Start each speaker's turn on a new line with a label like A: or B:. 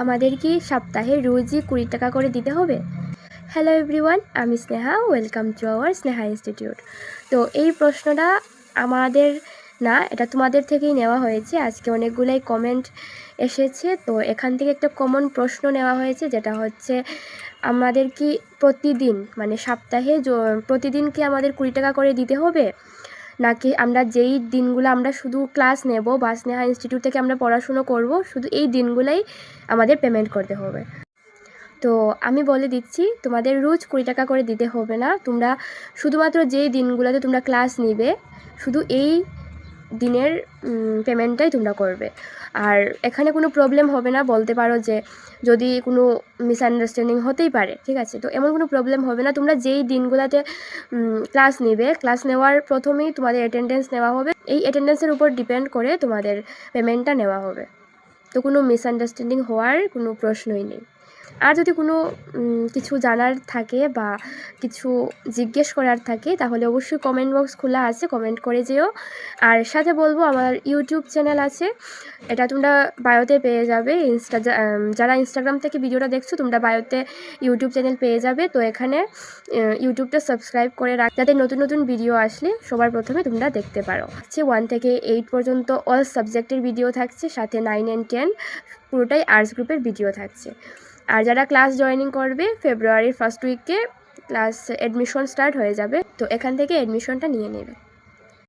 A: আমাদের কি সপ্তাহে রোজই 20 টাকা করে দিতে হবে? হ্যালো এভরিওয়ান, আমি Sneha. Welcome to our Sneha institute. তো এই প্রশ্নটা আমাদের না, এটা তোমাদের থেকেই নেওয়া হয়েছে। আজকে অনেকগুলাই কমেন্ট এসেছে, তো এখান থেকে একটা কমন প্রশ্ন নেওয়া হয়েছে, যেটা হচ্ছে আমাদের কি প্রতিদিন মানে সপ্তাহে প্রতিদিন কি আমাদের 20 টাকা করে দিতে হবে, নাকি আমরা যেই দিনগুলো আমরা শুধু ক্লাস নেব বা স্নেহা ইনস্টিটিউট থেকে আমরা পড়াশুনো করব, শুধু এই দিনগুলোই আমাদের পেমেন্ট করতে হবে। তো আমি বলে দিচ্ছি, তোমাদের রোজ 20 টাকা করে দিতে হবে না। তোমরা শুধুমাত্র যেই দিনগুলোতে তোমরা ক্লাস নিবে, শুধু এই দিনের পেমেন্টটাই তোমরা করবে। আর এখানে কোনো প্রবলেম হবে না। বলতে পারো যে যদি কোনো মিসআন্ডারস্ট্যান্ডিং হতেই পারে, ঠিক আছে, তো এমন কোনো প্রবলেম হবে না। তোমরা যেই দিনগুলোতে ক্লাস নিবে, ক্লাস নেওয়ার প্রথমেই তোমাদের অ্যাটেন্ডেন্স নেওয়া হবে। এই অ্যাটেন্ডেন্সের উপর ডিপেন্ড করে তোমাদের পেমেন্টটা নেওয়া হবে। তো কোনো মিসআন্ডারস্ট্যান্ডিং হওয়ার কোনো প্রশ্নই নেই। আর যদি কোনো কিছু জানার থাকে বা কিছু জিজ্ঞেস করার থাকে, তাহলে অবশ্যই কমেন্ট বক্স খোলা আছে, কমেন্ট করে যেও। আর সাথে বলবো, আমার ইউটিউব চ্যানেল আছে, এটা তোমরা বায়োতে পেয়ে যাবে। যারা ইনস্টাগ্রাম থেকে ভিডিওটা দেখছো, তোমরা বায়োতে ইউটিউব চ্যানেল পেয়ে যাবে। তো এখানে ইউটিউবটা সাবস্ক্রাইব করে রাখ, যাতে নতুন নতুন ভিডিও আসলে সবার প্রথমে তোমরা দেখতে পারো। 1 থেকে 8 পর্যন্ত অল সাবজেক্টের ভিডিও থাকছে, সাথে 9 and 10 পুরোটাই আর্টস গ্রুপের ভিডিও থাকছে। আর যারা ক্লাস জয়েনিং করবে, ফেব্রুয়ারির ফার্স্ট উইকে ক্লাস অ্যাডমিশন স্টার্ট হয়ে যাবে, তো এখান থেকে অ্যাডমিশনটা নিয়ে নেবে।